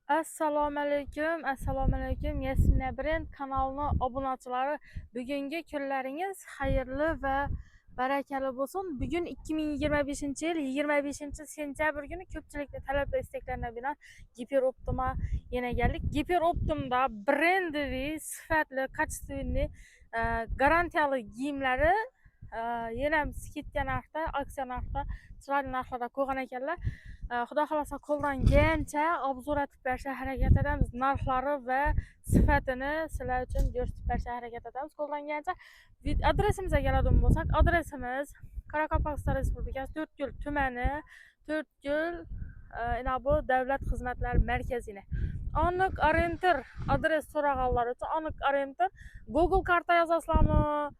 Assalomu alaykum, assalomu alaykum. Yasmina Brand kanalına obunachiları. Bugungi kunlaringiz xayrli va barakali bo'lsin. Bugun 2025-yil 25-sentyabr kuni ko'pchilikning talab va istaklariga binoan Giperoptima yana keldik. Giperoptimda brendiy, sifatli, kачественный, garantiyali kiyimlari yana skidka narxda, aksiya narxda, chiroyli narxlarda qo'ygan ekanlar. Xudo xolasa qo'ldan kelgancha obzor etib berishga harakat etamiz. Narxlari va sifatini sizlar uchun ko'rsatib berishga harakat etamiz. Qo'ldan kelgancha adresimizga keladigan bo'lsak, adresimiz Qoraqalpog'iston Respublikasi To'rtko'l tumani, To'rtko'l bu davlat xizmatlari markazini. Aniq orientir adres so'raganlar uchun aniq orientir Google karta yozasizlarmi?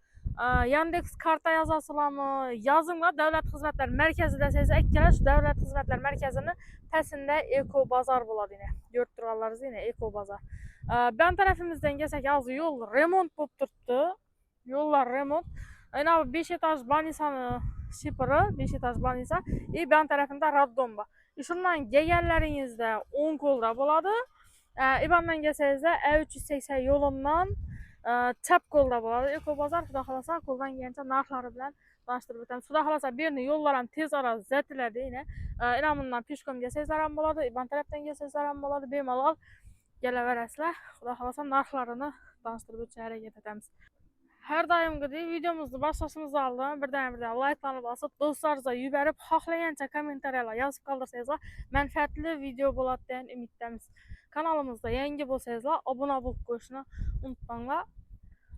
Yandex karta yazasılamı, yazımla Davlat Hizmetler Merkezi'de size ekkeleş Davlat Hizmetler Merkezi'nin pesinde Eko Bazar buladı yine. Dört liralarız yine Eko Bazar. Ben tarafımızdan gelsek yazı yol remont bulup tuttu. Yollar remont. Yani 5 etaj banisanı şipırı, 5 etaj banisa. Ben tarafında Raddon var. Şundan gegenlerinizde 10 kolda buladı. İbandan gelseniz de E380 yolundan chap qo'lda bo'ladi. Eko bozor xudo xolasa qo'ldan kelgancha narxlari bilan tanishtirib o'tamiz. Xudo xolasa bu yerni yo'llar ham tez orada zatiladi. Ina bundan peshkom kelsangizlar ham bo'ladi, iban tarafdan kelsangizlar ham bo'ladi. Bemalol kelaverasizlar. Xudo xolasa narxlarini tanishtirib o'tishga harakat etamiz. Her doimgidek videomuzni boshlashimizdan oldin birdan like'larni bosib, do'stlaringizga yuborib, xohlagancha kommentariyalar yozib qoldirsangizlar, manfaatli video bo'ladi degan umiddamiz. Kanalimizda yangi bo'lsangizlar, obuna bo'lib qo'yishni unutmanglar.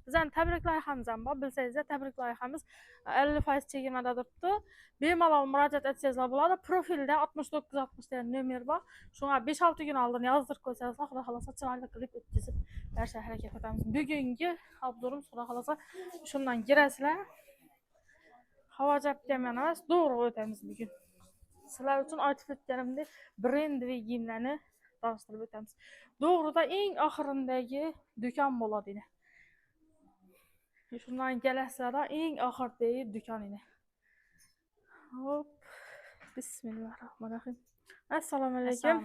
Bizden tebrik layihamiz ham bor. Bilsangizlar, tebrik layihamiz 50% chegirmada turibdi. Bemalol murojaat etsangizlar bo'ladi. Profilda 6960 degan nomer bor. Shunga 5-6 kun oldin yozdirib qo'ysangizlar, xudo xolasa chiroyli qilib o'tkazib berishga harakat etamiz. Bugungi obzorimiz xudo xolasa shundan kirasizlar. Havo jabga emas, to'g'ri o'tamiz bugun. Sizlar uchun aytib o'tganimdek brendiy kiyimlarni tanishtirib o'tamiz. To'g'rida eng oxirindagi do'kon bo'ladi yine. Şundan gelasizlar eng oxirdagi do'kon yine. Hop. Bismillahirrahmanirrahim. Assalomu alaykum.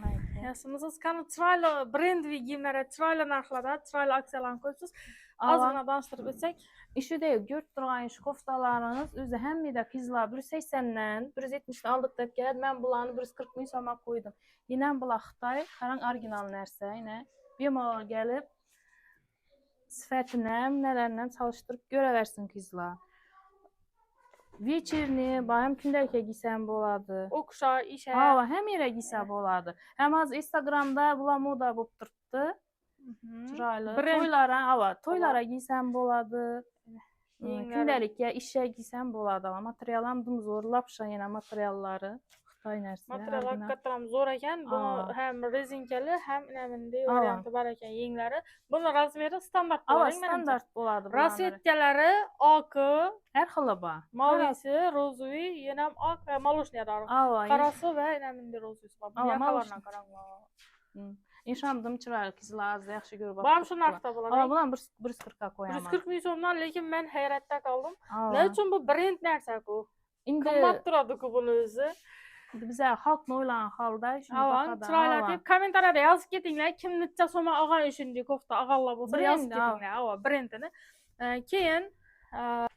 Yaxshimisiz? Qani chiroyli brendiy kiyimlar, chiroyli narxlarda, chiroyli aksiyalarni qo'yibsiz. Ozgina tanishtirib o'tsak, İşte görüp durgan şu koftalarınız özü hem de kızlar 180'den 170'den aldık dep geldi. Ben bulanı 140 bin soma koydum. Yine bula Xitay, karan orijinal nerse yine. Bemalol gelip sıfatını nelerle çalıştırıp göreversin kızlar. Вечерni, bayram günlerke giysem boladı. okşa, işe. Hava hem yere giysem boladı. Hem az Instagram'da bula moda bulup turttu. Chiroyli. To'ylara giysem boladı. Gündelikke işe giysem boladı. Material ham zo'r, lapsha yana materialları. Xitoy narsa. Material hakikaten zor ekan. Bunu hem rezinkali hem önemli variantı var ekan yenglari. Bunun razmeri standart bo'ladi. Standart bo'ladi. Rosetkalari oq, her xili bor. mavisi, rozoviy, yana oq va молочный dori. Qarasi va önemli rozovisi bor. Bu yaqalardan qarang. İnşamdım chiroyli qizlar az yaxshi ko'rib olib. Bam shu narxda bo'ladi. Bulan 140 ga qo'yaman. 140 ming so'mdan, lekin men hayratda qoldim. Ne uchun bu brend narsa-ku? Endi qimmat turadi-ku buni o'zi. Bize xalqni o'ylagan holda shuni chiroyli deb kommentariyada yozib ketinglar. Kim necha so'm olgan shunday kofta olganlar bo'lsa yozib ketinglar. Brendini. Keyin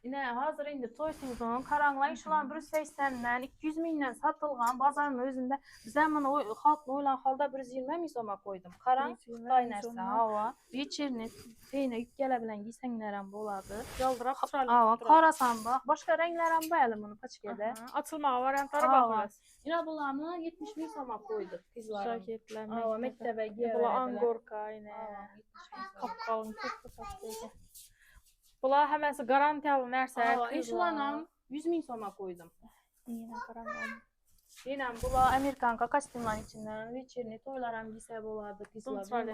yine hazır indi toy sezonu karanglar şulan 180'den 200 mindən satılgan bazarın özünde bizden bunu halkla oylan halda 120 min soma koydum. Karang Xitay narsa hava. Вечерni peyne yük gelebilen giysenlerim boladı. Yaldırak chiroyli. Hava qarasan bax. Başka renkler ham bor hali bunu paçkada. Açılmağa variantları var. Yine bulanı 70 min soma koyduk kızlar. Şaketler. Hava mektebe giyelim. Bula angorka yine. Kapkalın kofta paçkada. Bunlar həməsi garantiyalı narsa. İnşallah 100 min soma koydum. Yine karanlık. Yine bunlar Amerikanka kostyumların içinden вечерni toylaram giyse boladı kızlar.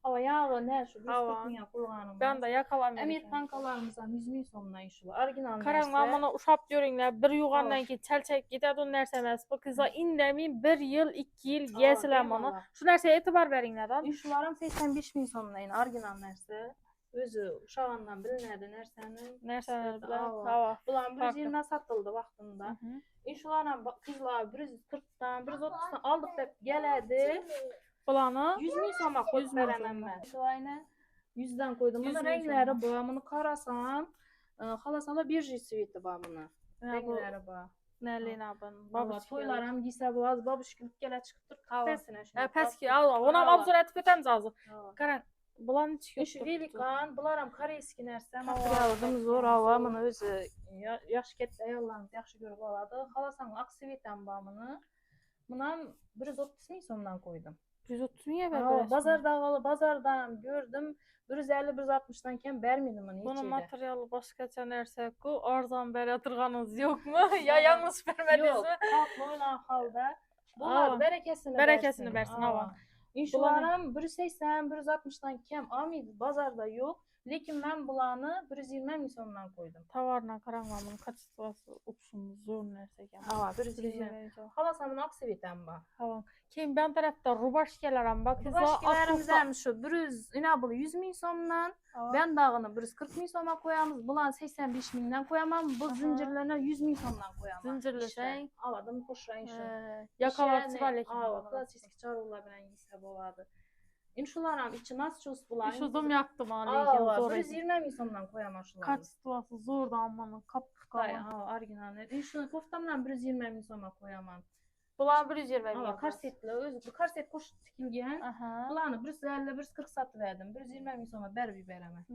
Ama yağı ne şu 140 min kullanım. Ben de yakalam. Amerikankalarımızdan 100 min somdan inşallah. Orijinal narsa. Karanlık bana uşaq görünlər. Bir yuğandan ki çelçek gidədi o narsa emas. Bu kızlar indemin 1 yıl 2 yıl giyəsilər bana. Şu narsaya etibar veringlər. İnşallah 85 min somdan orijinal narsa. Özü uşağından bilinədi Nərsələr bilan. Bulan 120'den satıldı vaxtında. İnşallah kızlar 140'dan 130'dan aldık dep geledi. Bulanı 100 min soma koyup 100 min veremem soma. ben. Şulayne 100'den koydum. 100 Bunun min renkleri soma. bu. Bunu karasan, halasala bir sveti var bunu. Ya bu Renkleri bu. nəliyinə abın? Baba toylaram giysə bu az babuş gibi gələ çıxıbdır. Pesine şunu. Pes ki, al, ona abzor etib etəm cazı. Qaran, bulan heç yox. Şu velikan, bularam koreyski nersə, Hava, materialdım bak, zor yani, hava, zor. bunu özü yaş ketdə yollarımız yaxşı görüb aladı. Xalasan aksiviyyətən bağımını. Buna 130 min somdan koydum. 130 niyə ver Aa, verəsən? bazardan gördüm. 150-160'dan kem vermedim onu Bunun hiç materialı başqaça nəsə ku, arzan belə yatırğanınız yoxmu? Ya yanlış vermədiniz Yok, mi? halk oylan halda. Aa, Bunlar berekesini Berekesini versin, hava. İnşularım 180-160'dan kem amid bazarda yok. Lekin ben bulanı 120 min somdan koydum. Tavarla qaranlamın kaçısı uçsun zor nəsə gəlmir. Aa, 120. Halasamın aksiviten bu. Hava. Kim ben tərəfdə rubaşkələrim bax. Başkalarımızdan şu 100 inabılı 100 min somdan. Ben dağını 140 min soma koyamız. Bulan 85 mindən koyamam. Bu zincirlerine 100 min somdan koyamam. Zincirləşən. Aladım koşrayın şu. Yakalarçı var lekin. Aa, klasik çarıqlar bilen giysə boladı. İnşularım içi nasıl çöz bulan. İş uzun yaptım ha Aa, lekin zor. 120 min somdan koyamam şuları. Kaç situası zor da ammanın kap Ay, aa, orijinal. İnşularım koftamdan 120 min soma koyamam. Bulan 120 Aa, karsetli öz bu karset koş tikilgen. Aha. Bulanı 150-140 satı verdim. 120 min soma ber bibereme.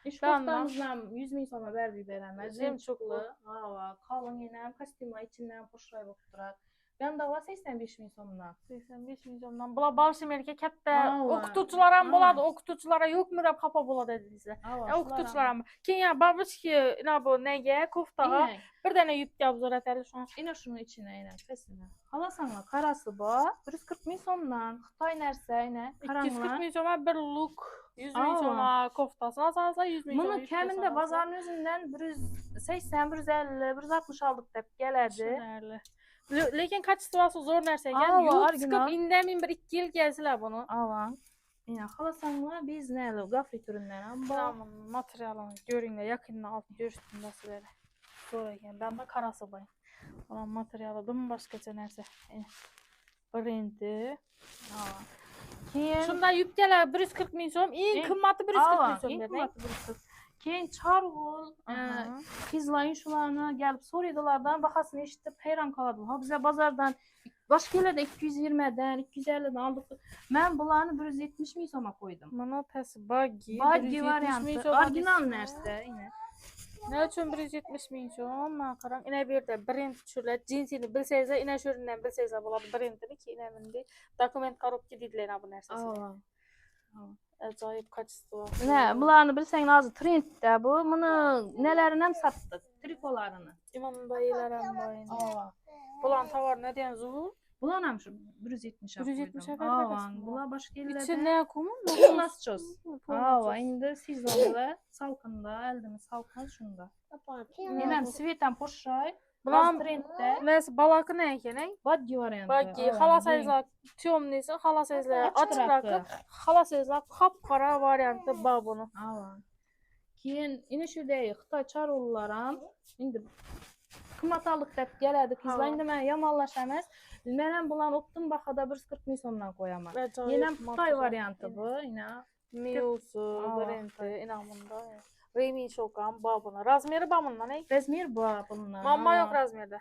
İş Tamam. koftamızdan 100 min soma ber bibereme. Zem Cemçuklu. Aa, kalın inem, kostyumla içinden poşray bokturar. Ben de var 85 min somdan. 85 milyondan. Bula Balşemerke kətdə Aa, okutuculara aa. boladı, okutuculara yoxmu da papa boladı dedinizə. Okutuculara mı? Kenya babuşki ina bu nəyə koftağa İnek. bir dənə yük abzor etəli şu an. İne şunun içine ine, pesine. Halasanla karası bu. 140 min somdan. Xitay nerse ine. 240 milyona bir look, 100 Aa. milyona koftasına salsa 100 milyona. Bunu kəmində bazarın özündən 180, 150, 160 aldıq deyib gələrdi. Şunərli. Lekin kaç situası zor nəsə Aa, gəldi. Yox orijinal. çıxıb indəmin bir 2 il gəzilər bunu. Alan. Yine halasanla biz ne alalım? Gafrit ürünleri ama. Tamam, materialını görün də yaxından alt görsün nəsə belə. Sonra yəni ben de karası bayım. Olan materialıdım başqaca nəsə. Brendi. Aa. Keyin Şunda yük gələr 140 min som. En qımmatı 140 min som ilk demək. matı 140. Keyin çarğul, kızlayın şularına gelip soruyorlardan bakasını eşitip heyran kaladım. Ha bize bazardan başka yerlerde 220'den, 250'den aldık. Ben bulanı 170 min soma koydum. Mana pəsi buggy. Buggy variantı, orijinal nersə yine. Ne üçün 170 min som? Makaran ine bir de brend çürlə cinsini bilsəyiz, ine şüründən bilsəyiz buladı brendini ki ine mindi. Dokument korupki dediler bu nərsəsi. Aa. Acayip kaçısı var. Ne, bulanı bilsen azı trenddə bu. Bunu nelerine sattık? Trikolarını. İmanın dayılarım bayını. Aa. Bulan tavar ne diyen zuhur? Bulanam şu 170'e 170'e koydum. vermedin mi? Bula başka yerlerde. İçin ne kumu? Nasıl çöz? Aa, indi sezonda salkında, eldimi salkın şunda. Yine svetten poşay. Bulan trenddə. neyse balakı ne ekene? Buggy variantı. Buggy, hala sayızlar tiyomlisi, hala sayızlar açık rakı, hala sayızlar kapkara variantı bağ bunu. Aa. Keyin indi şu deyik, Xitay çarolularam. İndi qımmatalıq deyib gələdi kızlar. İndi mən yamallaşamaz. Mənəm bulan optum baxada 140 min somdan koyamam. Yine Xitay variantı bu, yine. Miusu, Brenti, inamında. Remi çokan bağ bunu. Razmeri bağ bundan ne? Rezmir bu bundan. Mamma yok Razmer'de.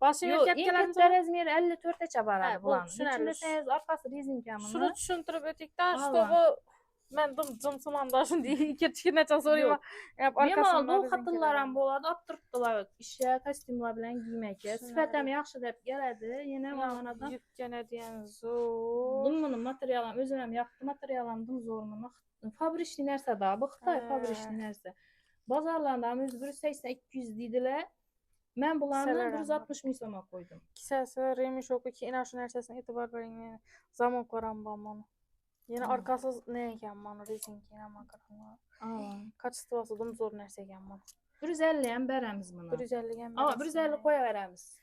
Başı Yox, yok ən yapkelerimiz kəttə Rezmir 54-ə baradı Hə, bu bulan. düşünərli. İçindəsiniz arkası rezin kəmini. şunu düşündürüp ötükten Vallahi. stoğu ben cımsımam da şimdi iki çikine sorayım. Yok. Yap Benim aldı arkasında o xatırlaram boladı, aptırtdılar işə, kostyumlar bilən giyməkə. Sifətəm yaxşı deyib gələdi. Yenə manada. Yükkene diyen zor. Bunun materialım özüm yaxşı materialımdım zorunlu. Fabrikli nərsə da, bu Xitay fabrikli nərsə. Bazarlarda 180-200 dedilər. Mən bulanı 160 min soma koydum. Kisəsi, Remi şoku ki inaşın ərsəsinə etibar verin. Zaman koran bamonu. Yine arkasız ne eken bana rezin ki ama karanlar. Kaç sıvasıdım zor nerse eken bana. 150'yə bərəmiz bunu. 150 gen. Ama 150 koya verəmiz.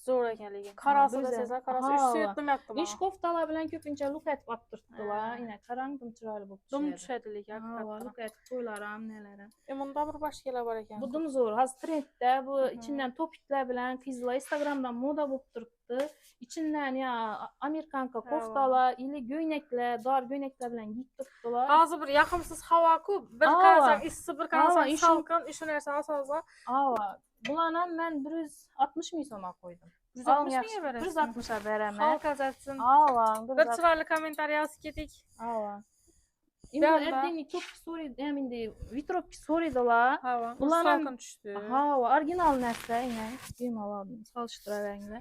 Zor eken legen. Karası da sezar karası. Üç suyuttum yaptım İş koftala bilen köpünçə luk et batdırtdılar. Yine karandım çıraylı bu. Dum düşedilik ya. Luk et koylaram nelərə. Bunda bir başka var eken. Bu dum zor. Haz trenddə bu içindən topiklər bilən kızlar Instagramdan moda bulup durubdu. tutturubdu. İçindən ya Amerikanka Hava. koftalar, ili göynəklər, dar göynəklər bilan giyib tutdular. Hazır bir yaxımsız hava ku, bir Hava. qarasan isti, bir qarasan Hava, işin- salqın, işin ərsə asazla. Ava, bularla mən 160 min soma qoydum. 160 miyə verəsən? 160-a verəmə. Xalq əzətsin. Ava, Bir çıraylı kommentariya gedik. Ava. İndi Ben de- erdeni top story, əmindi vitropki story'dalar. Hava. Bunlarla- Salqın düşdü. Hava, orijinal nəsə, yəni bemal aldım, çalışdıra rənglə.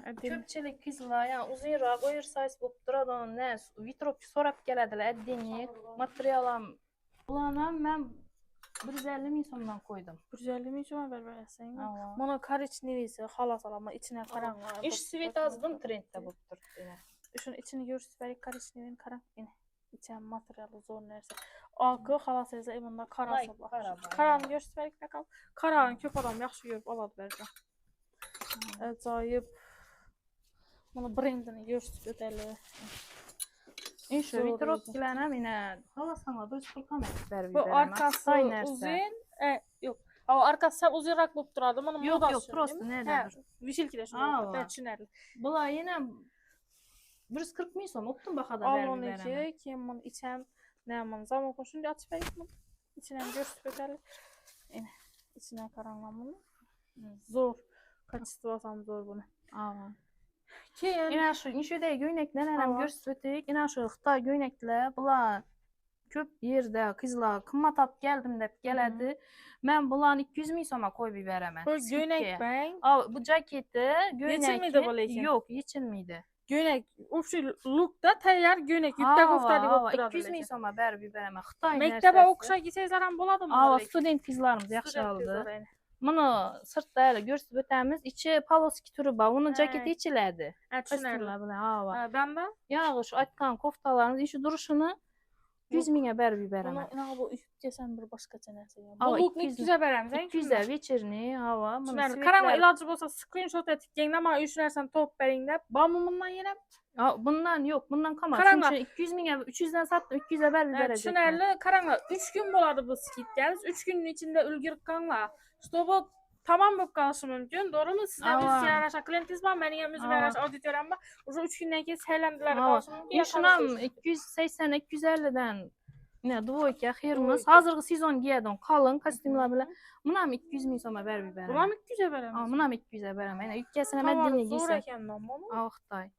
Ədim. Köpçəlik qızlar, yəni uzunraq, oversize bo'lib turadi, onun nə, vitropki so'rab keladilar, erdeni, materialam. Bularla mən 150 min so'mdan qoydum. 150 min soma verəsən. Ava. Mana koriçnevisi, xalas alama içinə qaran. İş svet azdım trenddə bo'lib turibdi. Şunun içini görsüzbərik koriçnevin qaran. Yine. İçən materialı zor nərsə. Akı xalas əzə evində qarası var. Qara var. Karanı görsüzbərik bakalım. Karanı köp adam yaxşı görüb aladı verəcəm. Acayip. Bunu brendini görsüz ödəli. İşte Zor vitropkilərə minə halasana 140 metr Bu arkası uzun. Yok. Hava arkası uzunrak bulup duradı. Bunun Yok, modası yok, prosto nədir? Vişilki də Aa, şunu. var. Ben düşünərli. Bunlar yenə 140 min som, optun baxada Al verib onu verəmə. ki, kim bunu içəm. Ne aman zaman koşun diye açıp verip bunu. İçinden görsüz ödəli. Yine. İçinden karanlan bunu. Zor. Kaçıstıvasam zor bunu. Ava. Keyin. İnə şu inşədə göynəklər hələm Ava. göstərdik. İnə şu Xitay göynəklər, bunlar köp yerdə qızlar qımmat alıb gəldim deyib gələdi. Mən bunların 200 min soma qoyub verəmə. Bu göynək ben. Bu caketi, Yechilmiydi bu lekin? Yox, yechilmiydi. Göynək. Ufşu lookda təyyar göynək. Yüktə qofta deyib duradı. 200 min soma verib verəmə. Xitay Mektebe oxuşa gitsəydilər ham boladı mı? Ava, student qızlarımız yaxşı aldı. Bunu sırtda elə görsüb ötəmiz, içi paloski türü var. Bunun Hə. caketi içilədi. Düşünərli. Düşünərlər belə, hava. Ben de. Yağış, atqan koftalarınız, işi duruşunu 100 minə verib verəmə. Bunu ina bu desəm bir başqa çənəsə ya. Ava, Bu look 200 200-ə verəmsən. 200-ə veçirni, hava. Bunu Düşünərli. Karanla ilacı olsa screenshot et. Gengdə mənə üşünərsən top berində. Bamımından yenə. Bundan yox, bundan kama. Karanla. Çünki 200 minə, 300-dən satdım, 200-ə verib verəcək. Düşünərli. Karanla 3 gün boladı bu skit gəliz. 3 günün içində ülgür qanla. Stopu tamam bu qalışı mümkün. Doğru mu? Sizdə Ava. üz yaraşa klientiniz var. Mənim özüm Ava. yaraşa auditoryam var. Uzun 3 gündən ki səyləndirlər Ava. qalışı mümkün. İnşinam 280, 250-dən ne dvoyka xirmiz. Dvoyka. Hazırғы sezon giyədim, qalın kostyumlar belə. Bunam 200 min soma verib verəm. Bulam 200-ə verəm. Bunam 200-ə verəm. Yəni yükəsinə məddini Zor giysən. ekəndən bunu. Ağıqtay.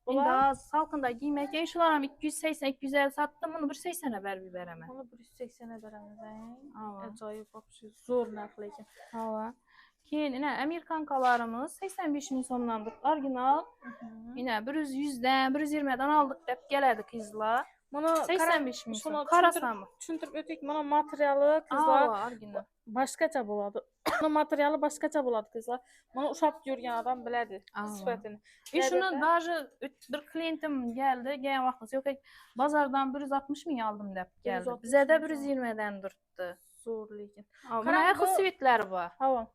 Bunlar- İndi az salqında giymək. Şularam 280, 250 satdım. Bunu 180-ə verib verəm. Bunu 180-ə verəm. Ava. Acayip vapşı zor narx lekin. Hava. Keyin yine Amerikankalarımız 85 min somdan orijinal. Yine 100-dən, 120-dən aldıq deyib gələdi qızlar. Bunu 85 min som. şunu Qarasamı. Düşündürüb ötük. Bunun materialı kızlar Ava, orijinal. başqaca buladı. Bunun materialı başqaca buladı kızlar. Bunu uşaq görən adam bilədi Ava. sifətini. Şunu даже bir klientim gəldi, gələn vaxtınız yox, bazardan 160 min aldım deyib gəldi. 160 Bizə də min 120-dən durdu. Zor lekin. Buna hər xil svetlər var. Hava.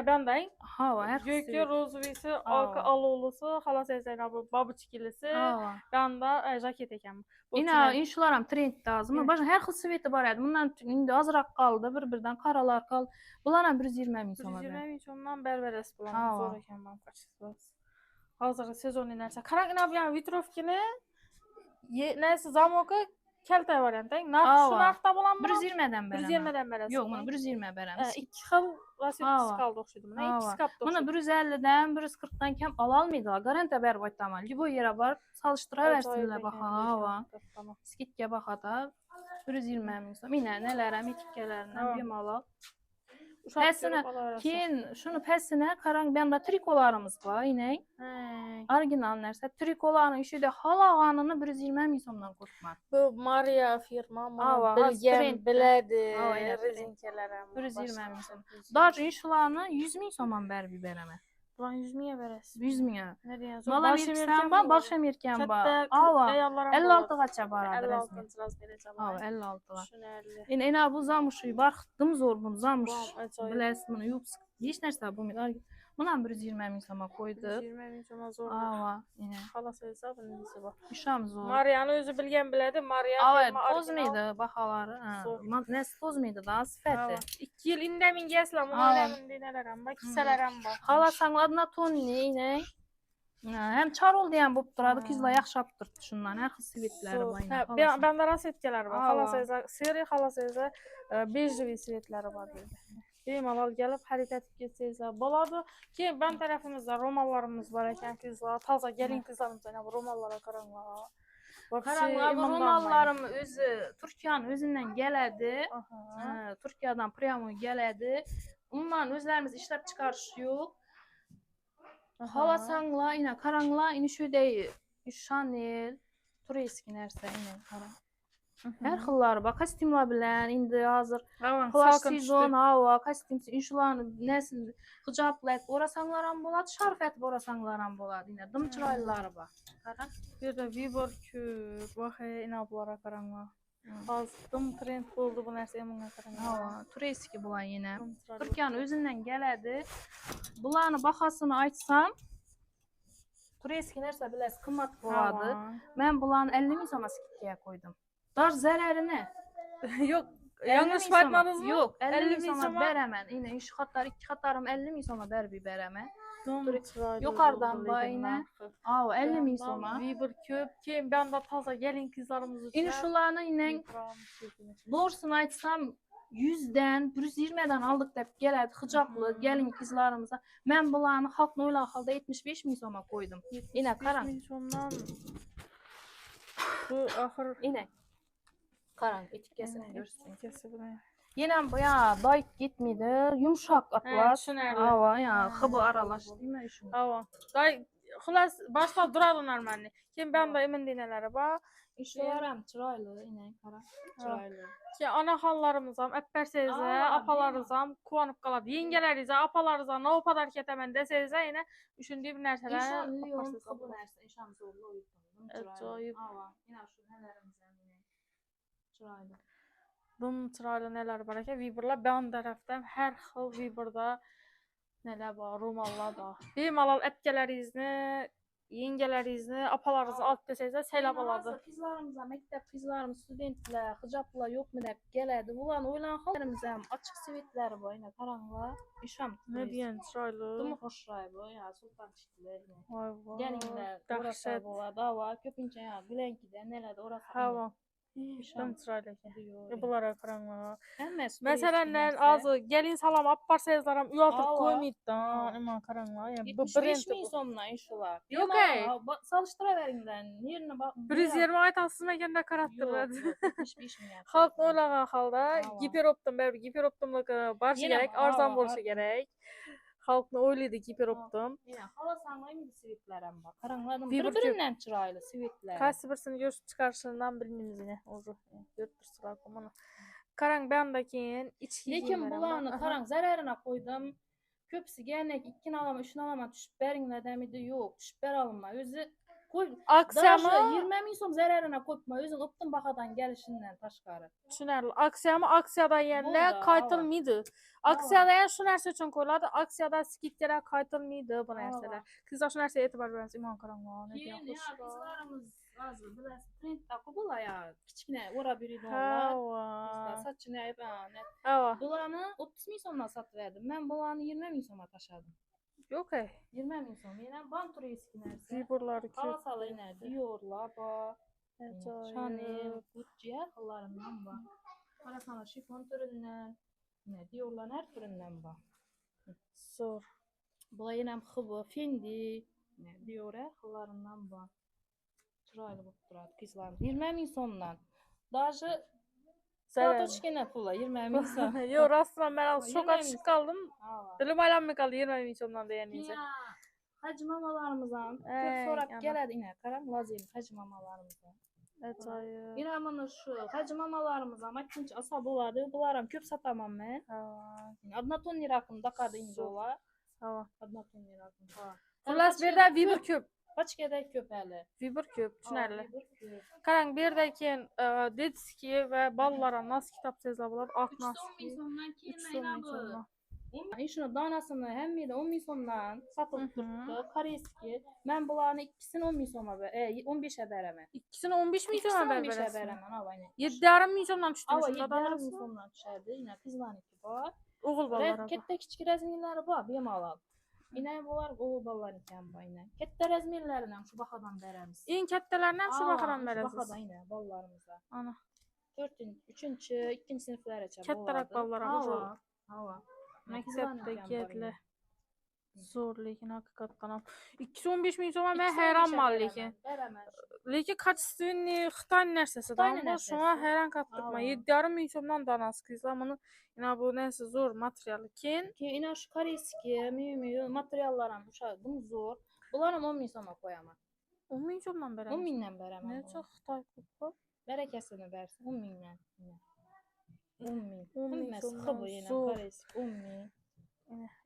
Ben de. Hava, hər xil Gökü svet. rozovisi, Ava. alkı alolusu, xalas əzəylə bu babuçkilisi. Hava. Ben de jaket ekəm. Yine inşularam trend lazım. Başka her xil sveti var idi. Bundan indi azraq qaldı, bir-birdən qaralar qaldı. Bunlarla 120 min soma. 120 min ondan bərbəres bulan. Ava. Zor ekən mən qaçısız. Hazır sezon inersə. Karan ina bir vitrovkini nəsə zamoku kəltə variantı. Ava. Şu narxda bulan mı? 120-dən bərəm. 120-dən bərəs. Yox, bunu 120 bərəm. İki xil vasiyetimiz Ava. qaldı oxşuydu buna. Ava. İkisi qapdı Bunu 150-dən, 140-dan kəm alalmaydılar. Garantiya bər baytama. Libo yerə var, çalışdıra versinlər baxa. Hava. Skitke baxada 120 min som. Yine nələrəm, etikələrindən bir malal. Pəsinə, keyin şunu pəsinə qaran bəndə trikolarımız var, yine. Orijinal nəsə. Trikoların işi də halağanını 120 min somdan qoşmaq. Bu Maria firma, Ava, bunu bilgən, trend. bilədi, Ava, elə rezinkelərəm. 120 min som. Dar işlarını 100 min somdan bərbi verəmə. Ulan 100 miyə verəs. 100 minə. Nə deyən? Mala versən ba, baş emirkən ba. Ava. 56 qaça baradı rəsmi. 56 raz verəcəm. Ava, 56-ğa. Düşünərli. İnə bu zamuşu baxdım zor bunu zamuş. Acayip. Biləsən bunu yubs. Heç nəsə bu. Bundan 120 min soma koyduk. 20 min soma zor. Ava, yine. Xalas hesabın nesi var. İşam zor. Mariyanı özü bilgen biledi. Mariyan Ava, firma toz orijinal. mıydı bahaları? Zor. Nesi toz mıydı da sifeti? 2 yıl indemin geslam. Onu Ava. ölemin dinelerim. Bak kiselerim var. Xalasan adına ton ne? Hem çarol diyen bop duradu, kızla yaxşap durdu şundan. Her xil sivitleri var yine. Ben de rasetkeler var. Ava. Xalas hesa seri xalas hesa bejli sivitleri var dedi. Bemalal gelip haritet geçseyizler boladı ki ben tarafımızda romallarımız var eken kızlar taza gelin kızlarımız yani bu romallara karanlar. Karanlar bu romallarım özü Türkiye'nin özünden geledi. Aha. Türkiye'den priyamı geledi. Ondan özlerimiz işlep çıkarışıyor. Halasanla yine karanla yine şu değil. Chanel, Tureski nerse yine karan. Her xilları bak, kostyumlar bilen indi hazır. Kulaş sezon hava, kostyum inşulan nesin hicaplar orasanlaram bolad, şarfet orasanlaram bolad yine dım çıraylıları bak. Karan. Bir de Vibor küp, vaxe inablara karanlar. Az dım trend oldu bu nerse emin karanlar. Hava, Tureski bulan yine. Türkiye'nin özünden geledi. Bulanı bakasını açsam Tureski nerse biles kımmat boladı. Ben bulanı 50 min soma skitkiye koydum. Dar zararı Yok, yanlış bakmadınız mı? Yok, 50 50 min min soma soma. beremen. Yine iş katlar, iki katlarım 50 min soma berbi beremen. Yukarıdan Yukarıdan bayına. Aa, 50 min soma. Vibor küp ki ben de taza gelin kızlarımız için. Yine şularını yine doğrusunu açsam 100'den 120'den aldık dep geledi hicaplı gelin kızlarımıza. Ben bulanı halkın oyla halda 75 min soma koydum. Yine karan. Bu ahır Yine. Karan etikesini görsün. kesibine. Yine bu ya dayık gitmedi. Yumuşak atlas. şunerli. Ava ya hıbı aralaş değil mi şu? Ava. Day xülas başta duradı normalni. Kim ben de emin dinelere ba. İşte yaram çıraylı yine karan. Çıraylı. Ki ana hallarımızam, epperseyze, Aa, apalarızam kuanıp kaladı. Yengelerize, apalarıza, ne opad hareket hemen deseyze yine düşündüğü bir nerseler. İnşan milyon hıbı nerse inşan zorlu uyuttum. Acayip. Ava yine şu nelerimizden yine. Çıraylı. Bunun çıraylı neler var ki? Viber'la ben taraftan her xil Viber'da neler var, romallar da. Bir malal etkelerizni, yengelerizni, apalarınızı alt deseyse selam aladı. Kızlarımıza, mektep kızlarımız, studentler, hicaplar yok mu dep geledi. Ulan oylan hallarımıza açık sivitler var yine karanlığa. İşam. Ne diyen çıraylı. Dım hoşray bu ya sultan çıktılar yine. Vay vay. Gelinler orası bu dava köpünçe ya bilenkide nelerde orası. Hava. İşam. Dım çıraylı ki. Diyor. Bunlara karanlığa. Mesela azı gelin salam appar sezlerim uyaltır Ava. koymuydan iman karanlığa. Yani bu 75 min brend bu. somla işular. Yok, Salıştıra verimden. Yerine bak. 120 ay tasım ekende karattırdı. 75 min yaptı. Halk olağa halda Ava. giperoptum berbi giperoptumluk barşı Yine gerek ava, arzan bolsa ava. gerek. Halkını oylaydı giperoptum. Yine hala sanmayın bir sivitlerim bak. Karanlarım Bir birbirinden çıraylı sivitler. Kaysi birisini göz çıkarışından bildiğimiz yine. Ozu. Dört bir sıra komunu. Karang bendakin içki Lekin bulanı karang zararına koydum. Köpsü gelnek 2 alama 3 alama düşüp berinle demidi yok. Düşüp ber alma. Özü koy. Aksiyamı Daşı 20 min som zararına koyma. Özün ıptın bakadan gelişinden taşkarı. düşünerli. Aksiyamı aksiyada yenle Burada, kaytılmıydı. Aksiyada yen şu nerse için koyuladı. Aksiyada skitlere kaytılmıydı bu nerseler. Kızlar şu nerseye etibar vermez. İman karangla. Ne diyen Ya hoş. kızlarımız azı biraz print takı bula ya. Küçükne ora biri doğru. Hava. Saçını ayıp ne. Hava. Bulanı 30 min somla sat verdim. Ben bulanı 20 min soma taşadım. Yok ey. 20 min som. Yine banturu eski nerse. Ziburları Havasalı yine diyorlar ba. Chanel, Gucci hallarından ba. Parasana şifon türünden. Ne diyorlar her türünden ba. Zor. Bula yine hıbı, Fendi. Ne diyor hallarından ba. Çıraylı bu durat kızlar. 20 min somdan. Daşı Satoşkine pula 20 min som. Yo rastlan ben az çok 20 açık kaldım. Dilim aylan mı kaldı 20 min sondan diyeninize. Ya hacı mamalarımızdan çok Ey, sorak aman. geledi yine karam lazım hacı mamalarımızdan. Evet ayı. İnanın şu hacı mamalarımızdan makinç asab oladı bularım köp satamam ben. Hava. Adına ton lirakım dakadı indi ola. Hava. Adına ton lirakım. Kulas bir de Vibur küp. Kaç kere köpeli. Vibur küp. Düşünerli. Köp. Karang bir de kin Detski ve ballara nas kitap sezla bular. Ah nas. 3 min sondan 3 keyin son min ayna bu. sonuna. Şunu danasını hem de 10 min somdan satılıp durdu. Koreyski. Ben bunların ikisini 10 min soma 15'e veremem. İkisini 15 milyon İkisini haber 15'e veresin. veremem. Hava ne? 7,5 milyondan düştü. Hava Şunda 7,5 min danası. somdan düşerdi. Yine kızlarınki var. Oğul ballara. Kette küçük rezmilleri var. Bemalal. Yine bunlar oğul ballarınki var yine. Kette rezmillerinden şu bakadan veremiz. En kattalarından şu bakadan Şu veresiz. bakadan yine ballarımıza. Ana. 3. 2. sınıflara çabuk. Kattarak ballara. Hava. Mektepte yediler. Zor lekin hakikaten. 215 milyon ben hayran mal lekin. Lekin kaçtığını Xitay nersesi da şuna hayran kaptırma. 7,5 milyondan danası kızlar bunu yine bu neyse zor materyal kin. Ki yine şu koreyski mühim materyallarım bu zor. Bunları 10 milyona koyamam. 10 milyondan 10 veremem. mindən veremem. Ne çok Xitay bu. Berekesini versin 10 mindən. 10 min. 10 Həmməsi milyondan xıbı yine zor. koreyski 10 min.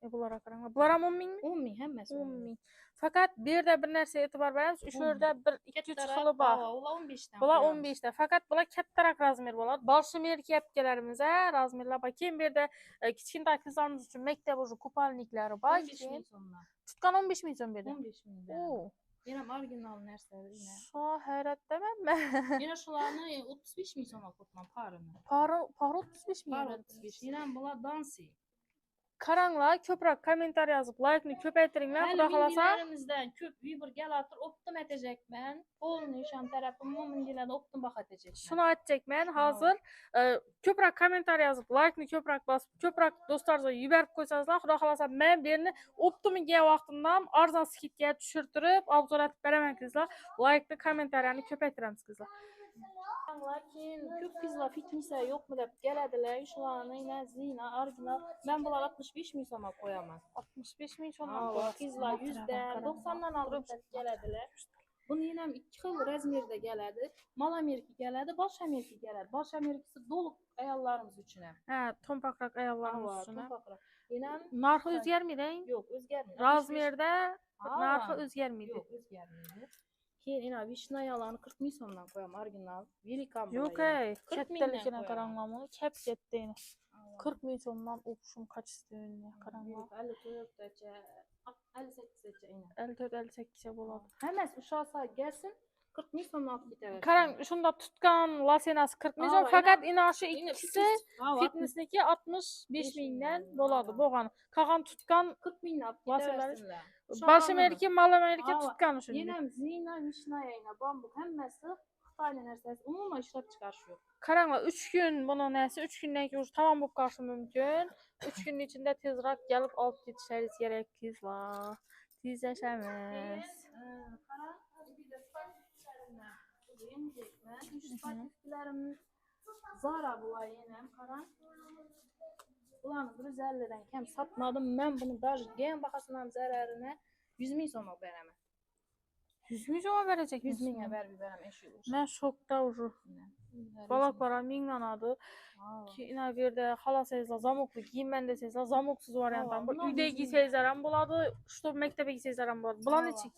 Bunlara karan. Bunlara 10 min mi? 10 min həmməsi 10 min. Fakat bir de bir nerse etibar veririz. Üçörde bir iki çıkılı var. Ola 15'ten. Bula 15'te. Fakat bula kattarak razmer bolar. Balşımir kepkelerimize razmerler bakayım. Bir de kiçkinday kızlarımız için mektep ucu kupalnikleri var. 15 min sonuna. Tutkan 15 milyon bir de. 15 min de. Oo. Yine marginal nersədir yine. Şu hayret demem mi? Yine şularını 35 min sona tutmam parını. Para 35 milyon. Par 35. Yine bula dansi. Karanla köprak komentar yazıp like'ını köpeytirinler. Hələ Kuda kalasa. bilgilərimizdən köp bir gel atır optum edecek ben. Olun işam tarafı mumun dilə də optum bax edecek. Şunu atacak ben hazır. Köprak komentar yazıp like'ını köprak basıp köprak dostlarınıza yüberip koysanızlar. Kuda kalasa ben birini optumu giye vaxtından arzan skitkiye düşürtürüp obzor etip veremem kızlar. Like'ını komentarlarını köpeytirem kızlar. Lakin köp kızlar fitness'e yok mu deyip gələdilər. Şularını yine zina, arginal. Ben bunlar 65 min soma koyamam. 65 milyon Kızlar 100'den 90'dan alıb gələdilər. Bunu yine 2 xil rəzmirdə gələdi. Mal Ameriki gələdi, baş Ameriki gələdi. Baş Amerikisi doluq ayallarımız üçün. He, tompakrak ayarlarımız için. Yine Narxı özgərmir? yok, özgərmir. Razmerdə narxı özgərmir. Yok, özgərmir. Keyin yine vişna yalanı 40 min somdan koyam orijinal. Velikan bu. Yok ey, kettelikine karanlamı. Kep gettiğini. 40 milyondan okşum kaç istiyorsun karanlamı. 54'dəcə, 58'dəcə yine. 54-58'e buladı. Həməs uşaqsa gəlsin 40 min somdan alıb gedər. Karan şunda tutkan lasenası 40 milyon fakat inaşı ikisi fitness'deki 65 mindən boladı boğanı. Kagan tutkan 40 min alıb lasenləri. gedərsinlər. Baş Amerika, mal Amerika tutkan şimdi. Yine zina, mişna yayına, bambuk həmməsi Xitay nərsəsi umumla işləb çıxarışıyor. Karanla 3 gün bunun neyse 3 günden ki tamam bu karşı mümkün. 3 günün içinde tezrak gelip alıp yetişeriz gerek kızlar. Tizleşemiz. Karan bir de saçlarına yenecekler. Üç saçlarımız Zara bu yine Karan. Ulan 150'den kem satmadım ben bunu даже gen bakasından zararına 100 min soma veremem. 100 milyon verecek 100 misin? minə verəm eşi olur. Ben şokta ucu. Balak para mingan adı. Ki yine bir de hala sezla zamoklu giymen de sezla zamoksuz varianttan. Bu üde giysezlerim buladı. Şu mektebe giysezlerim buladı. Bulan içik.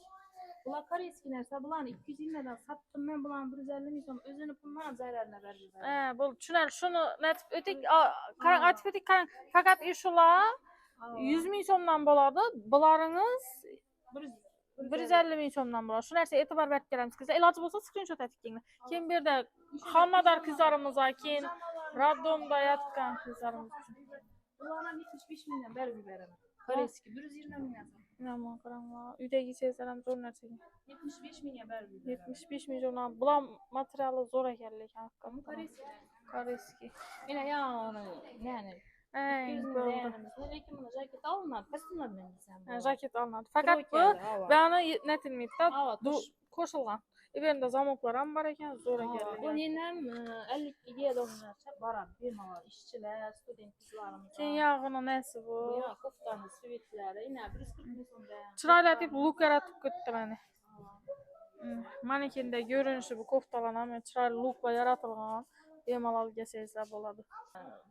Bulan Koreyski nersə bulan 220'den sattım ben bulan 150 min som özünü bundan zararına verdim. Bu çünel şunu net ötek karan atıp ötek karan fakat işula 100 milyondan buladı. Bularınız 150 milyondan buladı. Şu nerse etibar verip gelemiz kızlar. Elacı olsa screenshot etik. Kim bir de Hanmadar kızlarımıza kim Raddomda yatkan kızlarımız için. Bularına 75 milyon veremem. Koreyski 120 milyon. İnanma karanla. Üde giysezlerim zor nerse. 75 milyon verdim. 75 milyondan bulan materyali zor ekerlik hakikaten. Koreyski. Yine yani Böyle. Lekin bunu jaket almadı. Kaçınla ben gitsem. Jaket almadı. Fakat bu bana netilmekte koşulgan. İberinde zamoklar var eken zor ekerlik. Bu yinem 52 adamlarsa baran firmalar, işçiler, student kızlarımız. Sen yağını nesi bu? Bu ya koftanı, sivitleri yine 140 milyon değer. Çırayla tip look yaratıp gitti beni. Manekende görünüşü bu koftalan ama çırayla lookla yaratılgan. Bemalal gesezler boladı.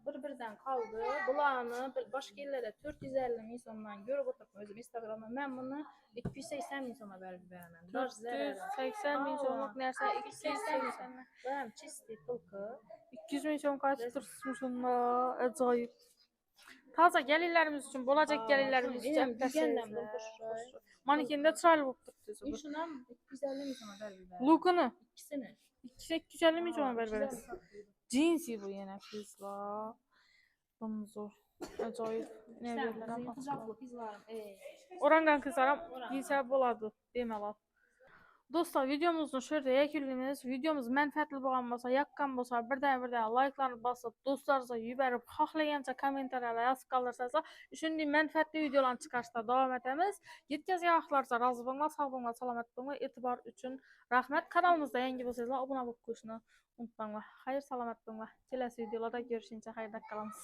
Bir-birden kaldı. Bulanı başka yerlere 450 milyondan görüp oturup özüm Instagram'da ben bunu 280 milyona verdim. 480 milyonluk nerse 280. Ben çisti, tılkı. 200 milyon kaç tırsmışsın da acayip. Taza gelirlerimiz için, bolacak gelirlerimiz için Güzəlləm Manikende trial bulup tuttu. Şundan 250 milyon haber ver. Look'unu İkisini. 250 milyon veririz. Cinsi bu yine kızlar. Bunu zor. Acayip. Ne verirəm Sıcaqlı kızlarım. Orangan kızlarım giysə boladı. Deməli. Dostlar videomuzun şurada yekunlayımız. Videomuz mənfəətli bolğan bolsa, yaqqan bolsa, birdən like'larını basıb, dostlarınıza yübərib, xohlayanca kommentariyada yazıb qalırsanızsa, düşündüyüm mənfəətli videolarını çıxarışda davam etəmiz. Yetkəz yaxlarca razı bolma, sağ bolma, salamat bolma, etibar üçün rəhmət. Kanalımızda yangi bolsanızlar, abunə olub qoşunu unutmayın. Xeyir, salamat bolma. Gələcək videolarda görüşüncə xeyirdə qalın.